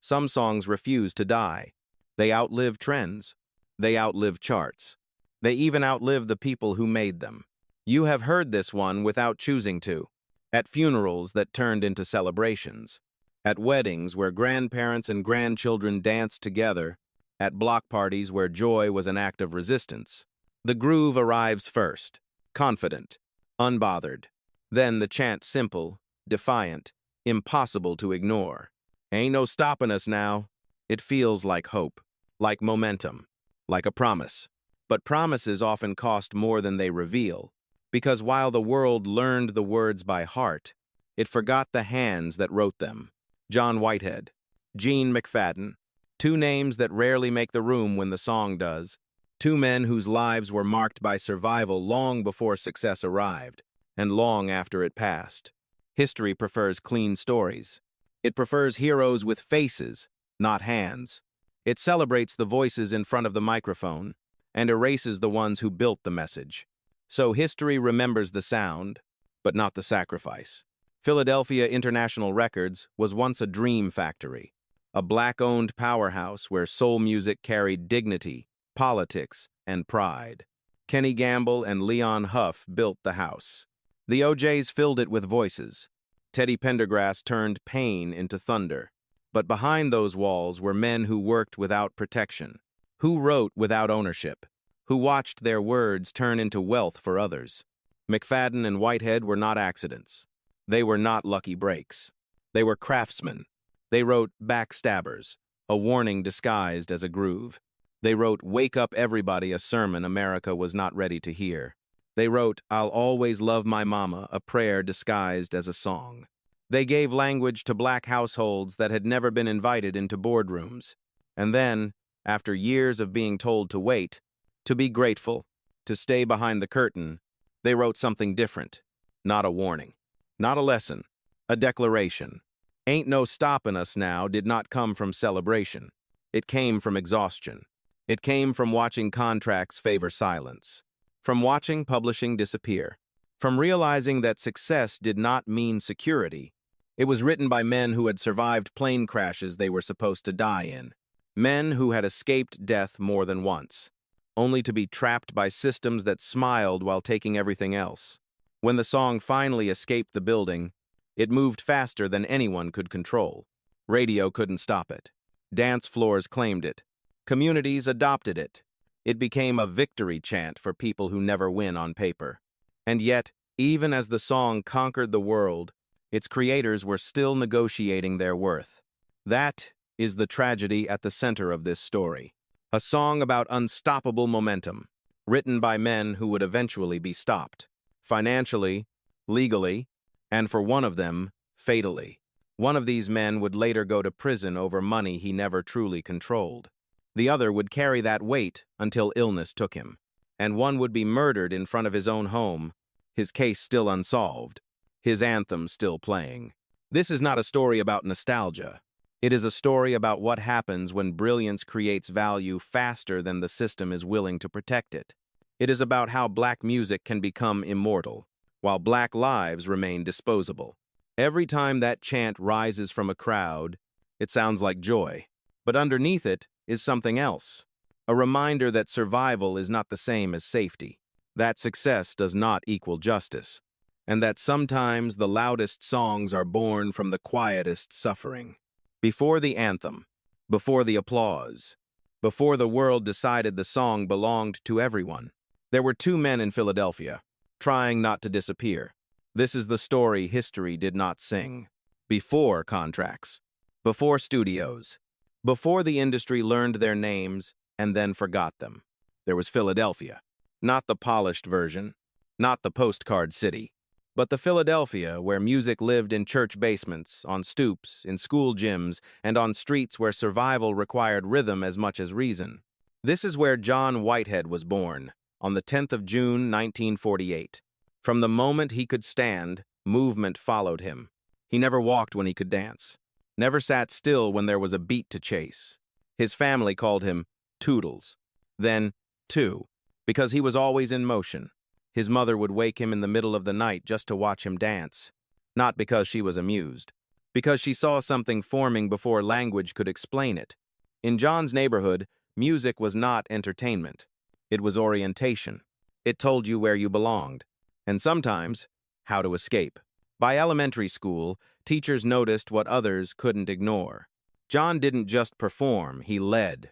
Some songs refuse to die. They outlive trends. They outlive charts. They even outlive the people who made them. You have heard this one without choosing to. At funerals that turned into celebrations. At weddings where grandparents and grandchildren danced together. At block parties where joy was an act of resistance. The groove arrives first, confident, unbothered. Then the chant simple, defiant, impossible to ignore. Ain't no stopping us now. It feels like hope, like momentum, like a promise. But promises often cost more than they reveal, because while the world learned the words by heart, it forgot the hands that wrote them. John Whitehead, Gene McFadden, two names that rarely make the room when the song does, two men whose lives were marked by survival long before success arrived, and long after it passed. History prefers clean stories. It prefers heroes with faces, not hands. It celebrates the voices in front of the microphone, and erases the ones who built the message. So history remembers the sound, but not the sacrifice. Philadelphia International Records was once a dream factory, a black-owned powerhouse where soul music carried dignity, politics, and pride. Kenny Gamble and Leon Huff built the house. The OJs filled it with voices. Teddy Pendergrass turned pain into thunder. But behind those walls were men who worked without protection, who wrote without ownership, who watched their words turn into wealth for others. McFadden and Whitehead were not accidents. They were not lucky breaks. They were craftsmen. They wrote Backstabbers, a warning disguised as a groove. They wrote Wake Up Everybody, a sermon America was not ready to hear. They wrote I'll Always Love My Mama, a prayer disguised as a song. They gave language to black households that had never been invited into boardrooms. And then, after years of being told to wait, to be grateful, to stay behind the curtain, they wrote something different. Not a warning. Not a lesson. A declaration. Ain't No Stoppin' Us Now did not come from celebration. It came from exhaustion. It came from watching contracts favor silence. From watching publishing disappear. From realizing that success did not mean security. It was written by men who had survived plane crashes they were supposed to die in. Men who had escaped death more than once, only to be trapped by systems that smiled while taking everything else. When the song finally escaped the building, it moved faster than anyone could control. Radio couldn't stop it. Dance floors claimed it. Communities adopted it. It became a victory chant for people who never win on paper. And yet, even as the song conquered the world, its creators were still negotiating their worth. That is the tragedy at the center of this story. A song about unstoppable momentum, written by men who would eventually be stopped. Financially, legally, and for one of them, fatally. One of these men would later go to prison over money he never truly controlled. The other would carry that weight until illness took him. And one would be murdered in front of his own home, his case still unsolved, his anthem still playing. This is not a story about nostalgia. It is a story about what happens when brilliance creates value faster than the system is willing to protect it. It is about how black music can become immortal, while black lives remain disposable. Every time that chant rises from a crowd, it sounds like joy. But underneath it is something else. A reminder that survival is not the same as safety, that success does not equal justice, and that sometimes the loudest songs are born from the quietest suffering. Before the anthem, before the applause, before the world decided the song belonged to everyone, there were two men in Philadelphia, trying not to disappear. This is the story history did not sing. Before contracts, before studios, before the industry learned their names and then forgot them, there was Philadelphia. Not the polished version, not the postcard city, but the Philadelphia where music lived in church basements, on stoops, in school gyms, and on streets where survival required rhythm as much as reason. This is where John Whitehead was born, on the 10th of June, 1948. From the moment he could stand, movement followed him. He never walked when he could dance, never sat still when there was a beat to chase. His family called him Toodles, then Two, because he was always in motion. His mother would wake him in the middle of the night just to watch him dance, not because she was amused, because she saw something forming before language could explain it. In John's neighborhood, music was not entertainment. It was orientation. It told you where you belonged, and sometimes, how to escape. By elementary school, teachers noticed what others couldn't ignore. John didn't just perform, he led.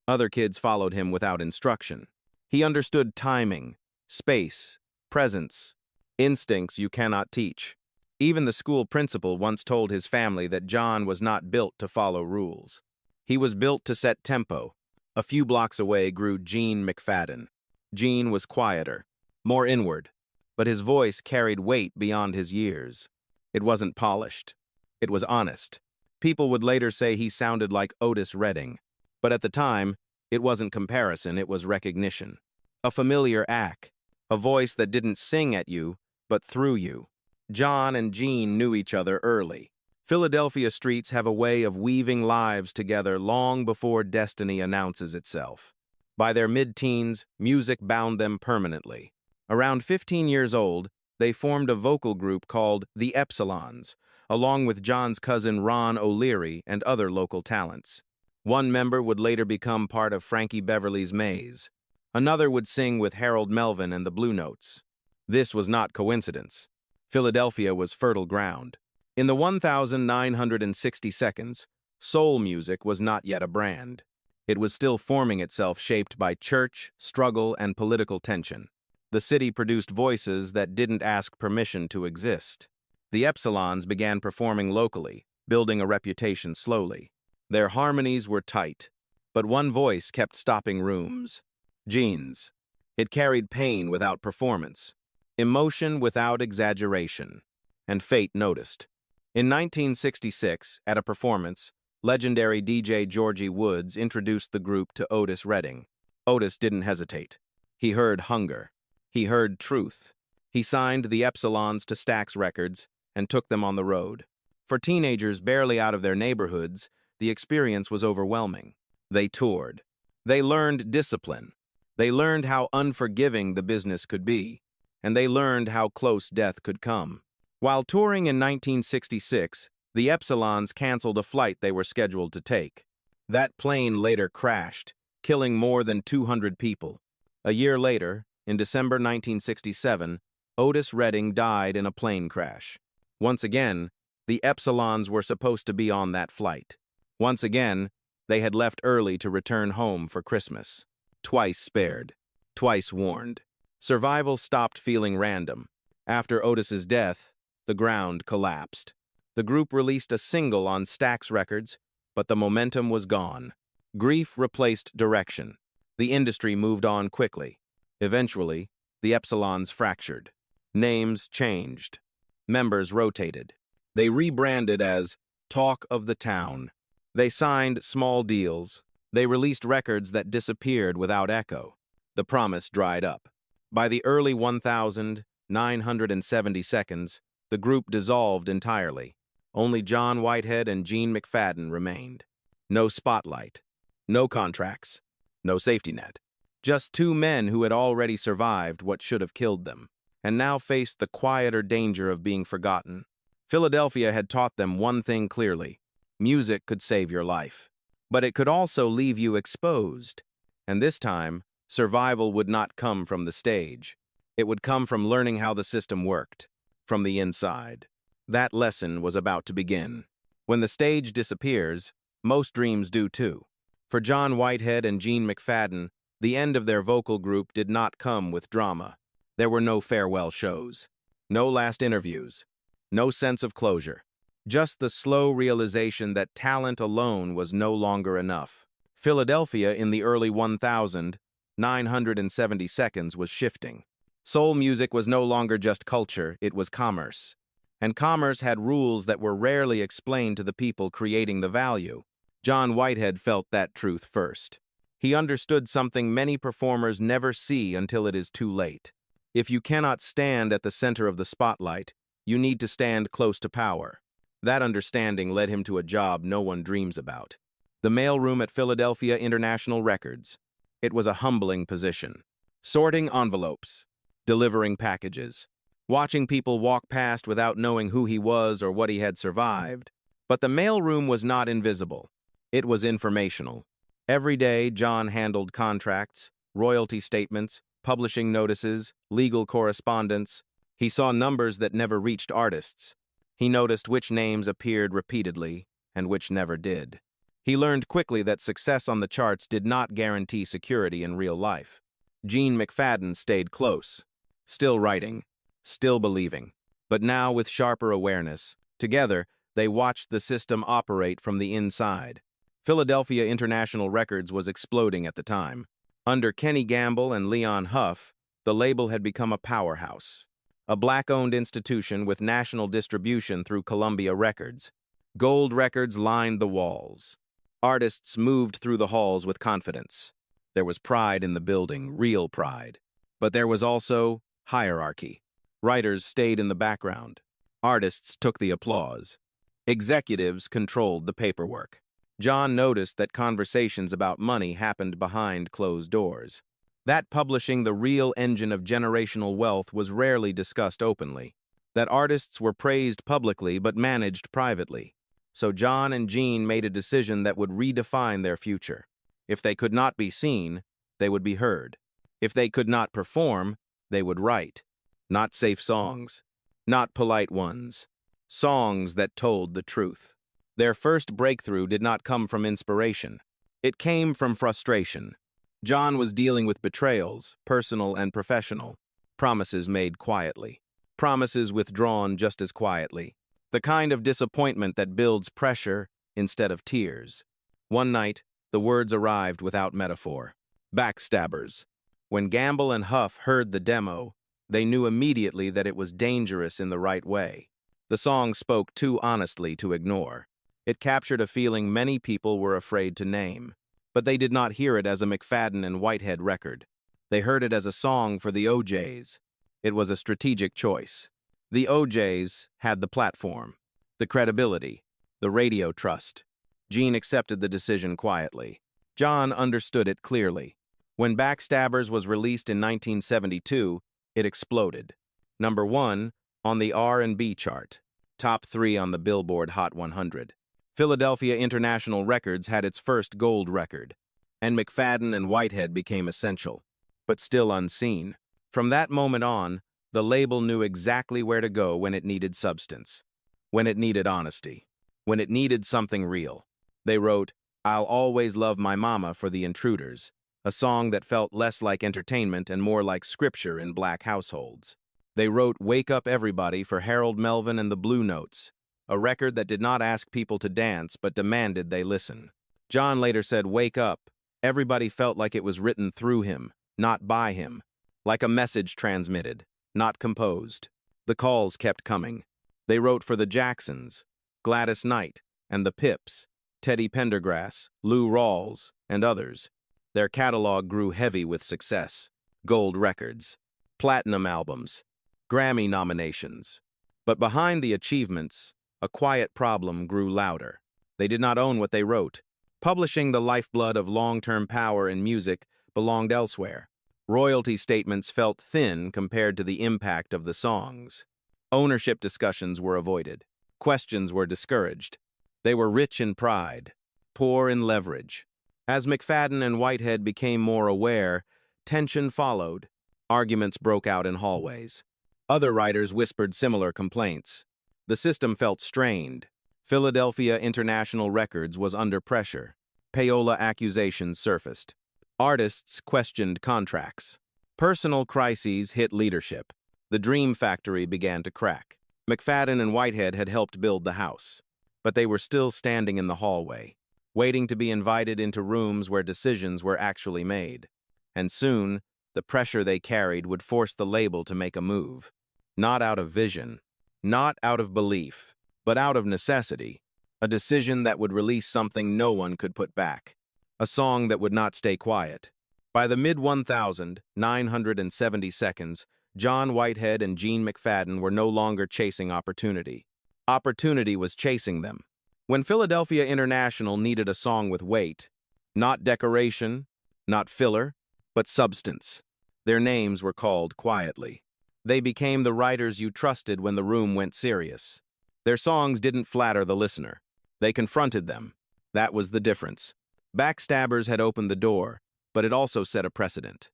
Other kids followed him without instruction. He understood timing, space, presence, instincts you cannot teach. Even the school principal once told his family that John was not built to follow rules. He was built to set tempo. A few blocks away grew Gene McFadden. Gene was quieter, more inward, but his voice carried weight beyond his years. It wasn't polished. It was honest. People would later say he sounded like Otis Redding, but at the time, it wasn't comparison, it was recognition. A familiar act, a voice that didn't sing at you, but through you. John and Gene knew each other early. Philadelphia streets have a way of weaving lives together long before destiny announces itself. By their mid-teens, music bound them permanently. Around 15 years old, they formed a vocal group called the Epsilons, along with John's cousin Ron O'Leary and other local talents. One member would later become part of Frankie Beverly's Maze. Another would sing with Harold Melvin and the Blue Notes. This was not coincidence. Philadelphia was fertile ground. In the 1,960 seconds, soul music was not yet a brand. It was still forming itself, shaped by church, struggle, and political tension. The city produced voices that didn't ask permission to exist. The Epsilons began performing locally, building a reputation slowly. Their harmonies were tight, but one voice kept stopping rooms. Gene's. It carried pain without performance, emotion without exaggeration, and fate noticed. In 1966, at a performance, legendary DJ Georgie Woods introduced the group to Otis Redding. Otis didn't hesitate. He heard hunger. He heard truth. He signed the Epsilons to Stax Records and took them on the road. For teenagers barely out of their neighborhoods, the experience was overwhelming. They toured. They learned discipline. They learned how unforgiving the business could be, and they learned how close death could come. While touring in 1966, the Epsilons canceled a flight they were scheduled to take. That plane later crashed, killing more than 200 people. A year later, in December 1967, Otis Redding died in a plane crash. Once again, the Epsilons were supposed to be on that flight. Once again, they had left early to return home for Christmas. Twice spared. Twice warned. Survival stopped feeling random. After Otis's death, the ground collapsed. The group released a single on Stax Records, but the momentum was gone. Grief replaced direction. The industry moved on quickly. Eventually, the Epsilons fractured. Names changed. Members rotated. They rebranded as Talk of the Town. They signed small deals. They released records that disappeared without echo. The promise dried up. By the early 1,970 seconds, the group dissolved entirely. Only John Whitehead and Gene McFadden remained. No spotlight. No contracts. No safety net. Just two men who had already survived what should have killed them, and now faced the quieter danger of being forgotten. Philadelphia had taught them one thing clearly: music could save your life, but it could also leave you exposed. And this time, survival would not come from the stage. It would come from learning how the system worked, from the inside. That lesson was about to begin. When the stage disappears, most dreams do too. For John Whitehead and Gene McFadden, the end of their vocal group did not come with drama. There were no farewell shows, no last interviews, no sense of closure. Just the slow realization that talent alone was no longer enough. Philadelphia in the early 1,970 seconds was shifting. Soul music was no longer just culture, it was commerce. And commerce had rules that were rarely explained to the people creating the value. John Whitehead felt that truth first. He understood something many performers never see until it is too late. If you cannot stand at the center of the spotlight, you need to stand close to power. That understanding led him to a job no one dreams about: the mailroom at Philadelphia International Records. It was a humbling position. Sorting envelopes, delivering packages, watching people walk past without knowing who he was or what he had survived. But the mailroom was not invisible. It was informational. Every day, John handled contracts, royalty statements, publishing notices, legal correspondence. He saw numbers that never reached artists. He noticed which names appeared repeatedly and which never did. He learned quickly that success on the charts did not guarantee security in real life. Gene McFadden stayed close, still writing, still believing, but now with sharper awareness. Together, they watched the system operate from the inside. Philadelphia International Records was exploding at the time. Under Kenny Gamble and Leon Huff, the label had become a powerhouse. A black-owned institution with national distribution through Columbia Records. Gold records lined the walls. Artists moved through the halls with confidence. There was pride in the building, real pride. But there was also hierarchy. Writers stayed in the background. Artists took the applause. Executives controlled the paperwork. John noticed that conversations about money happened behind closed doors. That publishing, the real engine of generational wealth, was rarely discussed openly. That artists were praised publicly but managed privately. So John and Gene made a decision that would redefine their future. If they could not be seen, they would be heard. If they could not perform, they would write. Not safe songs, not polite ones. Songs that told the truth. Their first breakthrough did not come from inspiration. It came from frustration. John was dealing with betrayals, personal and professional. Promises made quietly. Promises withdrawn just as quietly. The kind of disappointment that builds pressure instead of tears. One night, the words arrived without metaphor. Backstabbers. When Gamble and Huff heard the demo, they knew immediately that it was dangerous in the right way. The song spoke too honestly to ignore. It captured a feeling many people were afraid to name. But they did not hear it as a McFadden and Whitehead record. They heard it as a song for the OJs. It was a strategic choice. The OJs had the platform, the credibility, the radio trust. Gene accepted the decision quietly. John understood it clearly. When Backstabbers was released in 1972, it exploded. Number 1 on the R&B chart, top 3 on the Billboard Hot 100. Philadelphia International Records had its first gold record, and McFadden and Whitehead became essential, but still unseen. From that moment on, the label knew exactly where to go when it needed substance, when it needed honesty, when it needed something real. They wrote, "I'll Always Love My Mama" for the Intruders, a song that felt less like entertainment and more like scripture in black households. They wrote "Wake Up Everybody" for Harold Melvin and the Blue Notes, a record that did not ask people to dance but demanded they listen. John later said, "Wake Up, Everybody" felt like it was written through him, not by him, like a message transmitted, not composed. The calls kept coming. They wrote for the Jacksons, Gladys Knight, and the Pips, Teddy Pendergrass, Lou Rawls, and others. Their catalog grew heavy with success. Gold records, platinum albums, Grammy nominations. But behind the achievements, a quiet problem grew louder. They did not own what they wrote. Publishing, the lifeblood of long-term power in music, belonged elsewhere. Royalty statements felt thin compared to the impact of the songs. Ownership discussions were avoided. Questions were discouraged. They were rich in pride, poor in leverage. As McFadden and Whitehead became more aware, tension followed. Arguments broke out in hallways. Other writers whispered similar complaints. The system felt strained. Philadelphia International Records was under pressure. Payola accusations surfaced. Artists questioned contracts. Personal crises hit leadership. The dream factory began to crack. McFadden and Whitehead had helped build the house, but they were still standing in the hallway, waiting to be invited into rooms where decisions were actually made. And soon, the pressure they carried would force the label to make a move. Not out of vision, not out of belief, but out of necessity. A decision that would release something no one could put back. A song that would not stay quiet. By the mid-1970s, John Whitehead and Gene McFadden were no longer chasing opportunity. Opportunity was chasing them. When Philadelphia International needed a song with weight, not decoration, not filler, but substance, their names were called quietly. They became the writers you trusted when the room went serious. Their songs didn't flatter the listener. They confronted them. That was the difference. Backstabbers had opened the door, but it also set a precedent.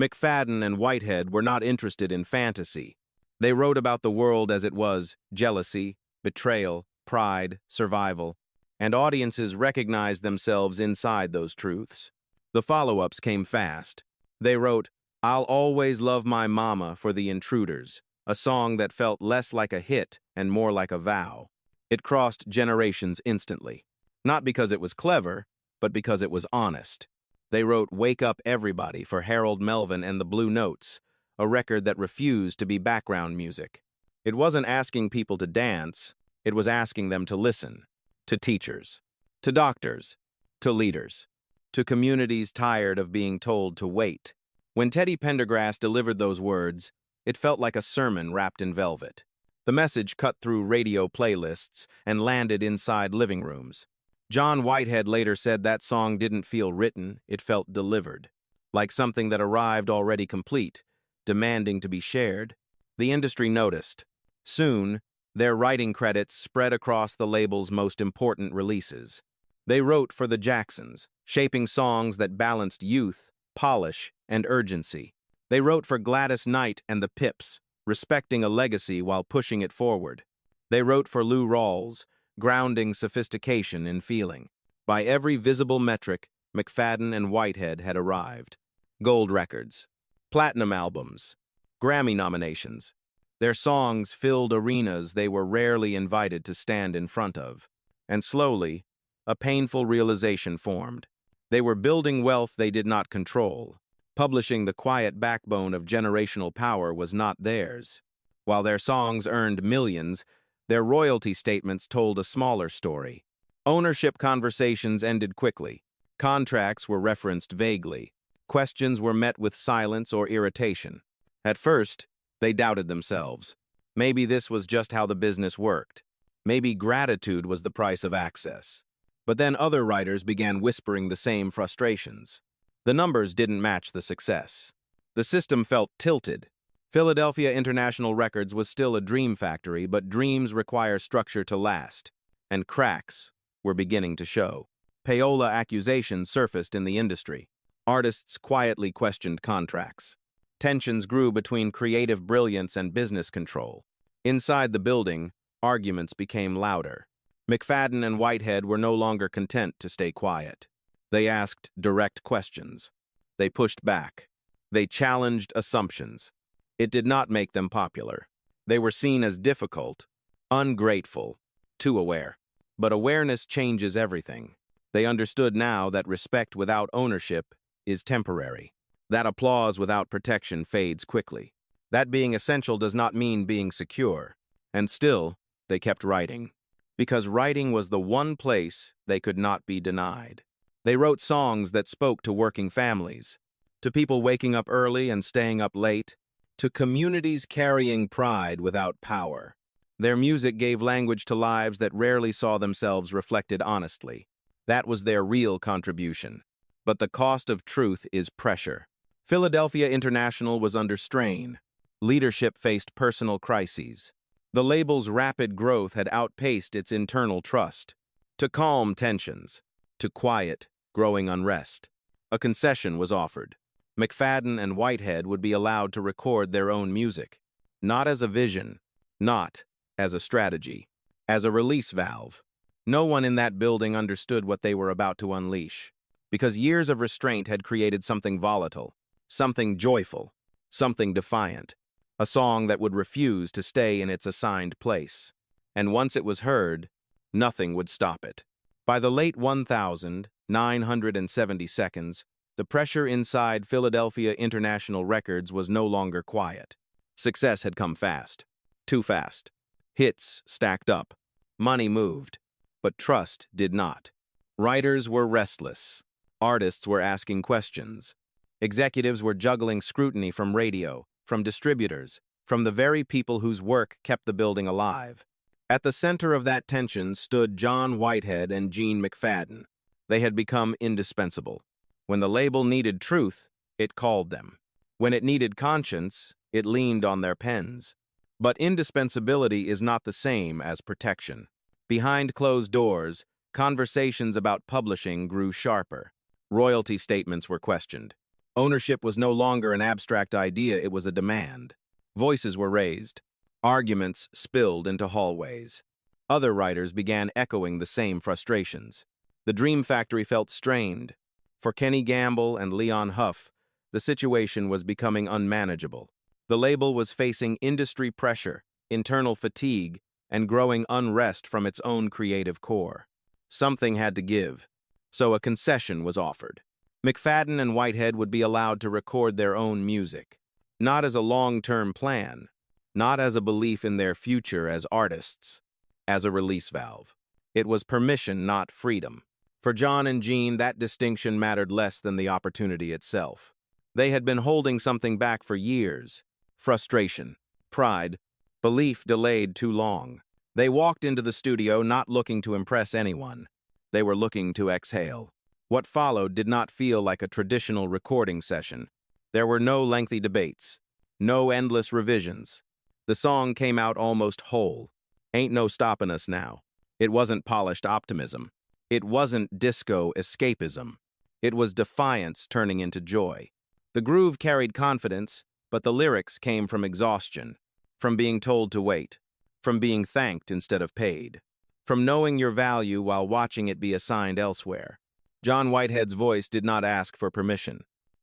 McFadden and Whitehead were not interested in fantasy. They wrote about the world as it was: jealousy, betrayal, pride, survival, and audiences recognized themselves inside those truths. The follow-ups came fast. They wrote, "I'll Always Love My Mama for the Intruders," a song that felt less like a hit and more like a vow. It crossed generations instantly. Not because it was clever, but because it was honest. They wrote "Wake Up Everybody" for Harold Melvin and the Blue Notes, a record that refused to be background music. It wasn't asking people to dance, it was asking them to listen. To teachers, to doctors, to leaders, to communities tired of being told to wait. When Teddy Pendergrass delivered those words, it felt like a sermon wrapped in velvet. The message cut through radio playlists and landed inside living rooms. John Whitehead later said that song didn't feel written, it felt delivered, like something that arrived already complete, demanding to be shared. The industry noticed. Soon, their writing credits spread across the label's most important releases. They wrote for the Jacksons, shaping songs that balanced youth, polish, and urgency. They wrote for Gladys Knight and the Pips, respecting a legacy while pushing it forward. They wrote for Lou Rawls, grounding sophistication in feeling. By every visible metric, McFadden and Whitehead had arrived. Gold records, platinum albums, Grammy nominations. Their songs filled arenas they were rarely invited to stand in front of. And slowly, a painful realization formed. They were building wealth they did not control. Publishing the quiet backbone of generational power was not theirs. While their songs earned millions, their royalty statements told a smaller story. Ownership conversations ended quickly. Contracts were referenced vaguely. Questions were met with silence or irritation. At first, they doubted themselves. Maybe this was just how the business worked. Maybe gratitude was the price of access. But then other writers began whispering the same frustrations. The numbers didn't match the success. The system felt tilted. Philadelphia International Records was still a dream factory, but dreams require structure to last, and cracks were beginning to show. Payola accusations surfaced in the industry. Artists quietly questioned contracts. Tensions grew between creative brilliance and business control. Inside the building, arguments became louder. McFadden and Whitehead were no longer content to stay quiet. They asked direct questions. They pushed back. They challenged assumptions. It did not make them popular. They were seen as difficult, ungrateful, too aware. But awareness changes everything. They understood now that respect without ownership is temporary. That applause without protection fades quickly. That being essential does not mean being secure. And still, they kept writing. Because writing was the one place they could not be denied. They wrote songs that spoke to working families, to people waking up early and staying up late, to communities carrying pride without power. Their music gave language to lives that rarely saw themselves reflected honestly. That was their real contribution. But the cost of truth is pressure. Philadelphia International was under strain. Leadership faced personal crises. The label's rapid growth had outpaced its internal trust. To calm tensions, to quiet growing unrest, a concession was offered. McFadden and Whitehead would be allowed to record their own music, not as a vision, not as a strategy, as a release valve. No one in that building understood what they were about to unleash, because years of restraint had created something volatile, something joyful, something defiant, a song that would refuse to stay in its assigned place. And once it was heard, nothing would stop it. By the late 1970 seconds, the pressure inside Philadelphia International Records was no longer quiet. Success had come fast. Too fast. Hits stacked up. Money moved. But trust did not. Writers were restless. Artists were asking questions. Executives were juggling scrutiny from radio, from distributors, from the very people whose work kept the building alive. At the center of that tension stood John Whitehead and Gene McFadden. They had become indispensable. When the label needed truth, it called them. When it needed conscience, it leaned on their pens. But indispensability is not the same as protection. Behind closed doors, Conversations about publishing grew sharper. Royalty statements were questioned. Ownership was no longer an abstract idea, it was a demand. Voices were raised. Arguments spilled into hallways. Other writers began echoing the same frustrations. The Dream Factory felt strained. For Kenny Gamble and Leon Huff, the situation was becoming unmanageable. The label was facing industry pressure, internal fatigue, and growing unrest from its own creative core. Something had to give, so a concession was offered. McFadden and Whitehead would be allowed to record their own music, not as a long-term plan, not as a belief in their future as artists, as a release valve. It was permission, not freedom. For John and Gene, that distinction mattered less than the opportunity itself. They had been holding something back for years. Frustration, pride, belief delayed too long. They walked into the studio not looking to impress anyone. They were looking to exhale. What followed did not feel like a traditional recording session. There were no lengthy debates, no endless revisions. The song came out almost whole. Ain't no stoppin' us now. It wasn't polished optimism. It wasn't disco escapism. It was defiance turning into joy. The groove carried confidence, but the lyrics came from exhaustion, from being told to wait, from being thanked instead of paid, from knowing your value while watching it be assigned elsewhere. John Whitehead's voice did not ask for permission.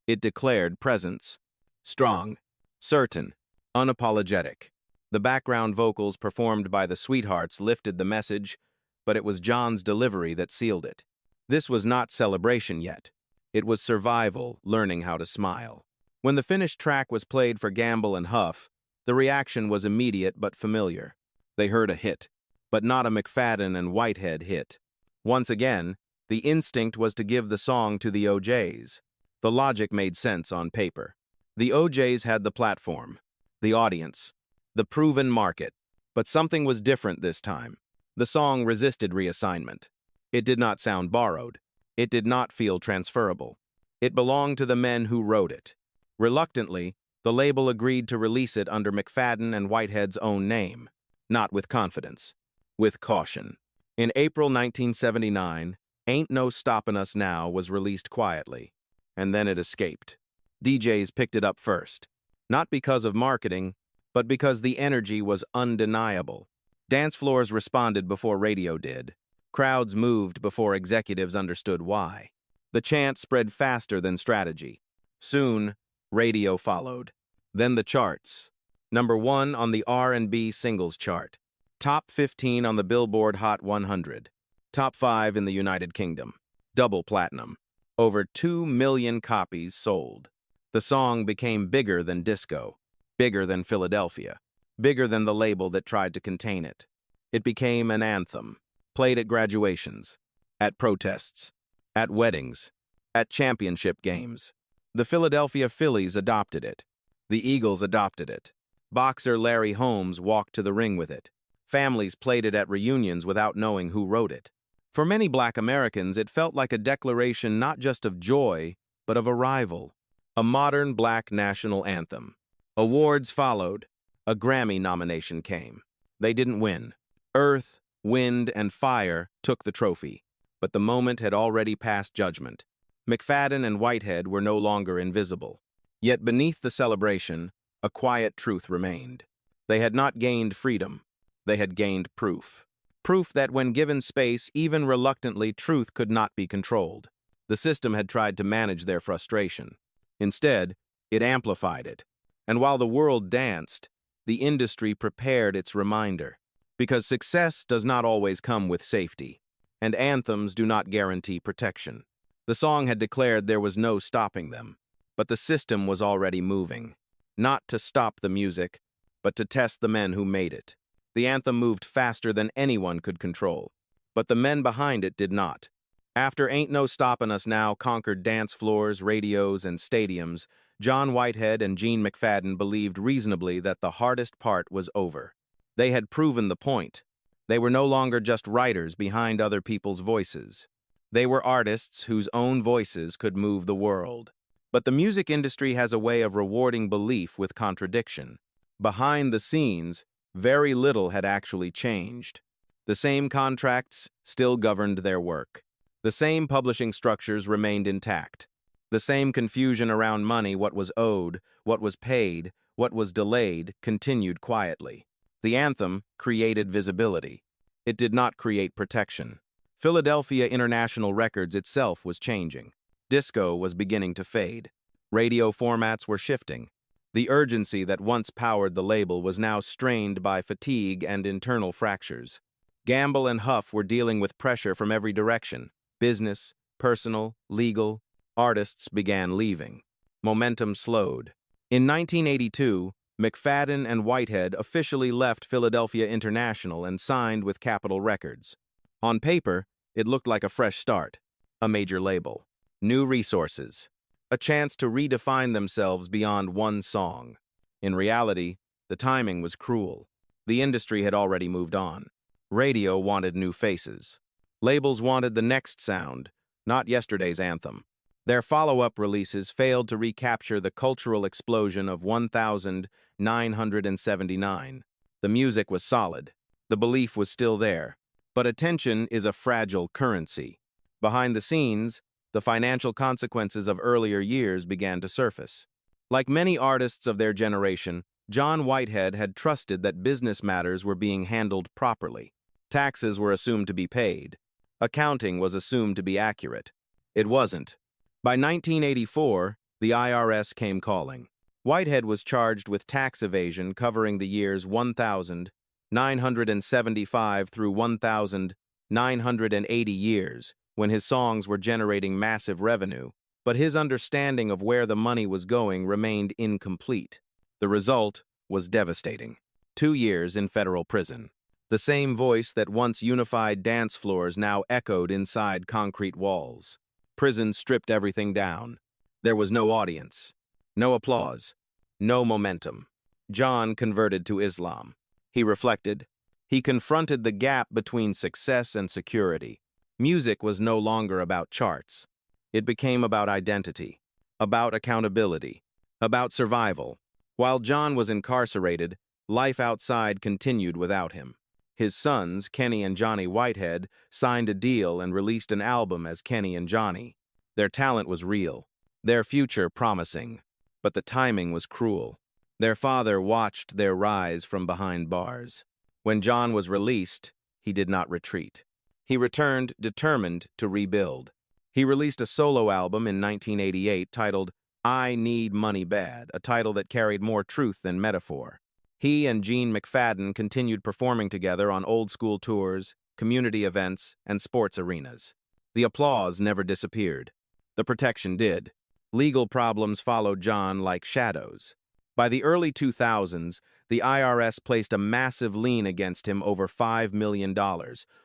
It declared presence. Strong, certain, unapologetic. The background vocals performed by the Sweethearts lifted the message, but it was John's delivery that sealed it. This was not celebration yet. It was survival, learning how to smile. When the finished track was played for Gamble and Huff, the reaction was immediate but familiar. They heard a hit, but not a McFadden and Whitehead hit. Once again, the instinct was to give the song to the OJs. The logic made sense on paper. The OJs had the platform, the audience, the proven market. But something was different this time. The song resisted reassignment. It did not sound borrowed. It did not feel transferable. It belonged to the men who wrote it. Reluctantly, the label agreed to release it under McFadden and Whitehead's own name, not with confidence, with caution. In April 1979, Ain't No Stoppin' Us Now was released quietly, and then it escaped. DJs picked it up first, not because of marketing, but because the energy was undeniable. Dance floors responded before radio did. Crowds moved before executives understood why. The chant spread faster than strategy. Soon, radio followed. Then the charts. Number 1 on the R&B singles chart. Top 15 on the Billboard Hot 100. Top 5 in the United Kingdom. Double platinum. Over 2 million copies sold. The song became bigger than disco, bigger than Philadelphia, bigger than the label that tried to contain it. It became an anthem, played at graduations, at protests, at weddings, at championship games. The Philadelphia Phillies adopted it. The Eagles adopted it. Boxer Larry Holmes walked to the ring with it. Families played it at reunions without knowing who wrote it. For many Black Americans, it felt like a declaration not just of joy, but of arrival. A modern Black national anthem. Awards followed. A Grammy nomination came. They didn't win. Earth, Wind, and Fire took the trophy. But the moment had already passed judgment. McFadden and Whitehead were no longer invisible. Yet beneath the celebration, a quiet truth remained. They had not gained freedom. They had gained proof. Proof that when given space, even reluctantly, truth could not be controlled. The system had tried to manage their frustration. Instead, it amplified it. And while the world danced, the industry prepared its reminder. Because success does not always come with safety, and anthems do not guarantee protection. The song had declared there was no stopping them, but the system was already moving. Not to stop the music, but to test the men who made it. The anthem moved faster than anyone could control, but the men behind it did not. After Ain't No Stoppin' Us Now conquered dance floors, radios, and stadiums, John Whitehead and Gene McFadden believed reasonably that the hardest part was over. They had proven the point. They were no longer just writers behind other people's voices. They were artists whose own voices could move the world. But the music industry has a way of rewarding belief with contradiction. Behind the scenes, very little had actually changed. The same contracts still governed their work. The same publishing structures remained intact. The same confusion around money, what was owed, what was paid, what was delayed, continued quietly. The anthem created visibility. It did not create protection. Philadelphia International Records itself was changing. Disco was beginning to fade. Radio formats were shifting. The urgency that once powered the label was now strained by fatigue and internal fractures. Gamble and Huff were dealing with pressure from every direction. Business, personal, legal. Artists began leaving. Momentum slowed. In 1982, McFadden and Whitehead officially left Philadelphia International and signed with Capitol Records. On paper, it looked like a fresh start, a major label, new resources, a chance to redefine themselves beyond one song. In reality, the timing was cruel. The industry had already moved on. Radio wanted new faces. Labels wanted the next sound, not yesterday's anthem. Their follow-up releases failed to recapture the cultural explosion of 1979. The music was solid. The belief was still there. But attention is a fragile currency. Behind the scenes, the financial consequences of earlier years began to surface. Like many artists of their generation, John Whitehead had trusted that business matters were being handled properly. Taxes were assumed to be paid. Accounting was assumed to be accurate. It wasn't. By 1984, the IRS came calling. Whitehead was charged with tax evasion covering the years 1975 through 1980 years, when his songs were generating massive revenue, but his understanding of where the money was going remained incomplete. The result was devastating. 2 years in federal prison. The same voice that once unified dance floors now echoed inside concrete walls. Prison stripped everything down. There was no audience, no applause, no momentum. John converted to Islam. He reflected. He confronted the gap between success and security. Music was no longer about charts. It became about identity, about accountability, about survival. While John was incarcerated, life outside continued without him. His sons, Kenny and Johnny Whitehead, signed a deal and released an album as Kenny and Johnny. Their talent was real, their future promising, but the timing was cruel. Their father watched their rise from behind bars. When John was released, he did not retreat. He returned determined to rebuild. He released a solo album in 1988 titled I Need Money Bad, a title that carried more truth than metaphor. He and Gene McFadden continued performing together on old-school tours, community events, and sports arenas. The applause never disappeared. The protection did. Legal problems followed John like shadows. By the early 2000s, the IRS placed a massive lien against him over $5 million,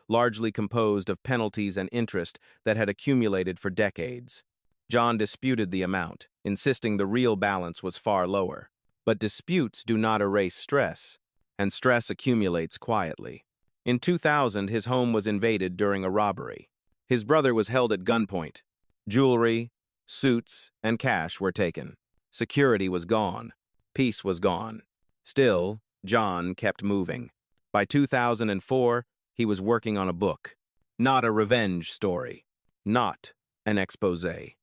largely composed of penalties and interest that had accumulated for decades. John disputed the amount, insisting the real balance was far lower. But disputes do not erase stress, and stress accumulates quietly. In 2000, his home was invaded during a robbery. His brother was held at gunpoint. Jewelry, suits, and cash were taken. Security was gone. Peace was gone. Still, John kept moving. By 2004, he was working on a book. Not a revenge story. Not an expose. A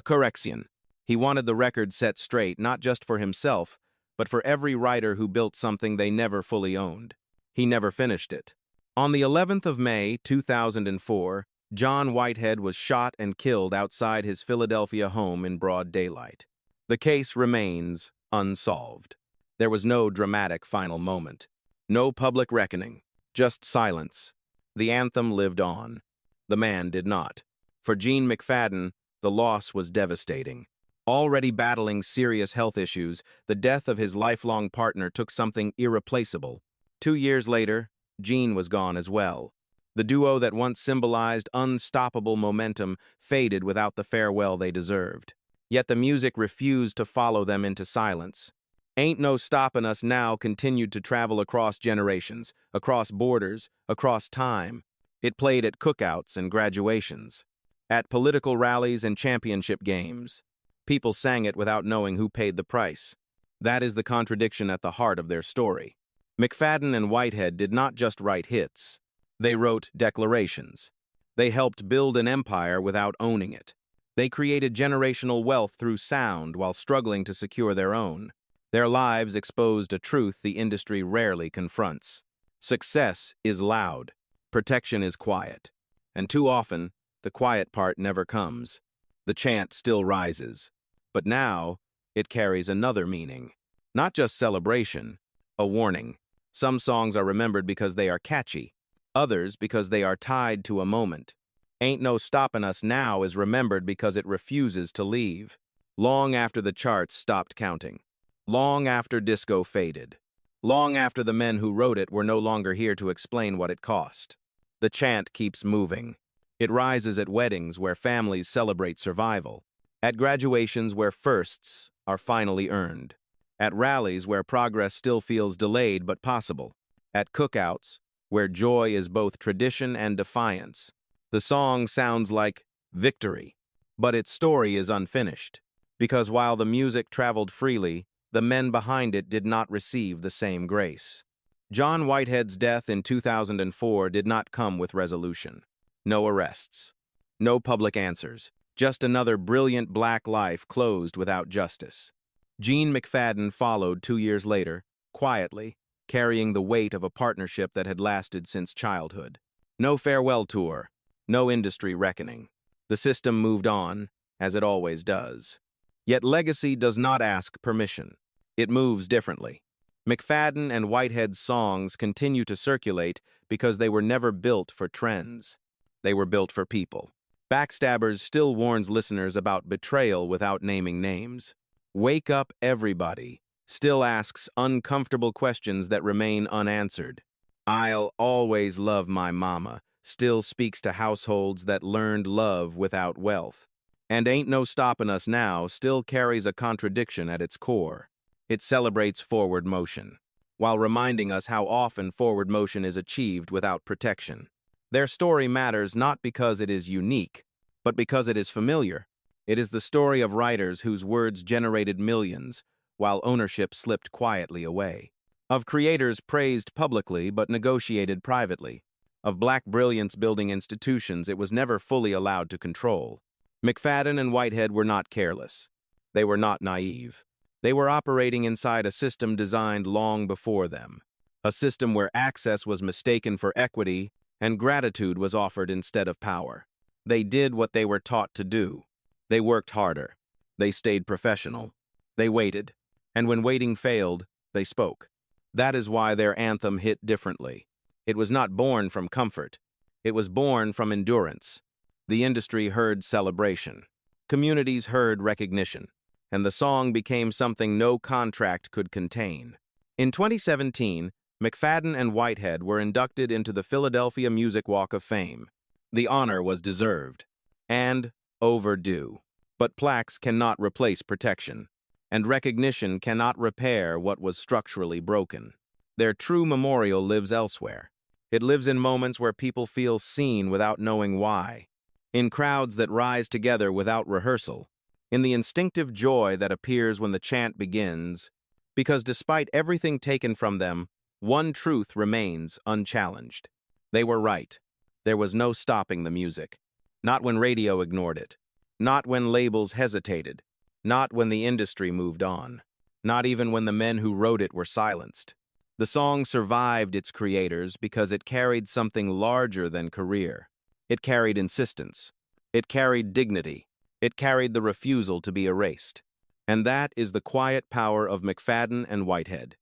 correction. He wanted the record set straight, not just for himself, but for every writer who built something they never fully owned. He never finished it. On the 11th of May, 2004, John Whitehead was shot and killed outside his Philadelphia home in broad daylight. The case remains unsolved. There was no dramatic final moment. No public reckoning. Just silence. The anthem lived on. The man did not. For Gene McFadden, the loss was devastating. Already battling serious health issues, the death of his lifelong partner took something irreplaceable. 2 years later, Gene was gone as well. The duo that once symbolized unstoppable momentum faded without the farewell they deserved. Yet the music refused to follow them into silence. Ain't No Stoppin' Us Now continued to travel across generations, across borders, across time. It played at cookouts and graduations, at political rallies and championship games. People sang it without knowing who paid the price. That is the contradiction at the heart of their story. McFadden and Whitehead did not just write hits. They wrote declarations. They helped build an empire without owning it. They created generational wealth through sound while struggling to secure their own. Their lives exposed a truth the industry rarely confronts. Success is loud. Protection is quiet. And too often, the quiet part never comes. The chant still rises. But now, it carries another meaning. Not just celebration, a warning. Some songs are remembered because they are catchy. Others because they are tied to a moment. Ain't No Stoppin' Us Now is remembered because it refuses to leave. Long after the charts stopped counting. Long after disco faded. Long after the men who wrote it were no longer here to explain what it cost. The chant keeps moving. It rises at weddings where families celebrate survival. At graduations where firsts are finally earned. At rallies where progress still feels delayed but possible. At cookouts where joy is both tradition and defiance. The song sounds like victory, but its story is unfinished. Because while the music traveled freely, the men behind it did not receive the same grace. John Whitehead's death in 2004 did not come with resolution. No arrests. No public answers. Just another brilliant black life closed without justice. Gene McFadden followed 2 years later, quietly, carrying the weight of a partnership that had lasted since childhood. No farewell tour. No industry reckoning. The system moved on, as it always does. Yet legacy does not ask permission. It moves differently. McFadden and Whitehead's songs continue to circulate because they were never built for trends. They were built for people. Backstabbers still warns listeners about betrayal without naming names. Wake Up Everybody still asks uncomfortable questions that remain unanswered. I'll Always Love My Mama still speaks to households that learned love without wealth. And Ain't No Stoppin' Us Now still carries a contradiction at its core. It celebrates forward motion, while reminding us how often forward motion is achieved without protection. Their story matters not because it is unique, but because it is familiar. It is the story of writers whose words generated millions, while ownership slipped quietly away. Of creators praised publicly but negotiated privately. Of black brilliance building institutions it was never fully allowed to control. McFadden and Whitehead were not careless. They were not naive. They were operating inside a system designed long before them. A system where access was mistaken for equity and gratitude was offered instead of power. They did what they were taught to do. They worked harder. They stayed professional. They waited. And when waiting failed, they spoke. That is why their anthem hit differently. It was not born from comfort. It was born from endurance. The industry heard celebration. Communities heard recognition. And the song became something no contract could contain. In 2017, McFadden and Whitehead were inducted into the Philadelphia Music Walk of Fame. The honor was deserved and overdue. But plaques cannot replace protection, and recognition cannot repair what was structurally broken. Their true memorial lives elsewhere. It lives in moments where people feel seen without knowing why, in crowds that rise together without rehearsal, in the instinctive joy that appears when the chant begins, because despite everything taken from them, one truth remains unchallenged. They were right. There was no stopping the music. Not when radio ignored it. Not when labels hesitated. Not when the industry moved on. Not even when the men who wrote it were silenced. The song survived its creators because it carried something larger than career. It carried insistence. It carried dignity. It carried the refusal to be erased. And that is the quiet power of McFadden and Whitehead.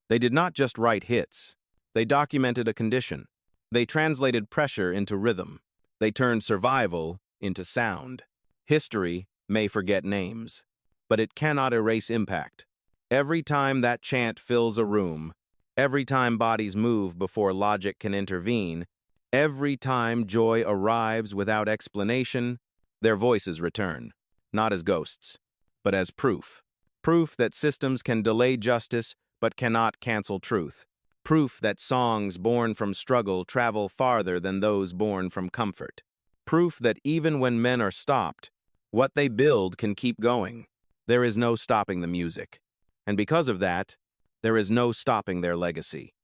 They did not just write hits. They documented a condition. They translated pressure into rhythm. They turned survival into sound. History may forget names, but it cannot erase impact. Every time that chant fills a room, every time bodies move before logic can intervene, every time joy arrives without explanation, their voices return, not as ghosts, but as proof. Proof that systems can delay justice but cannot cancel truth. Proof that songs born from struggle travel farther than those born from comfort. Proof that even when men are stopped, what they build can keep going. There is no stopping the music. And because of that, there is no stopping their legacy.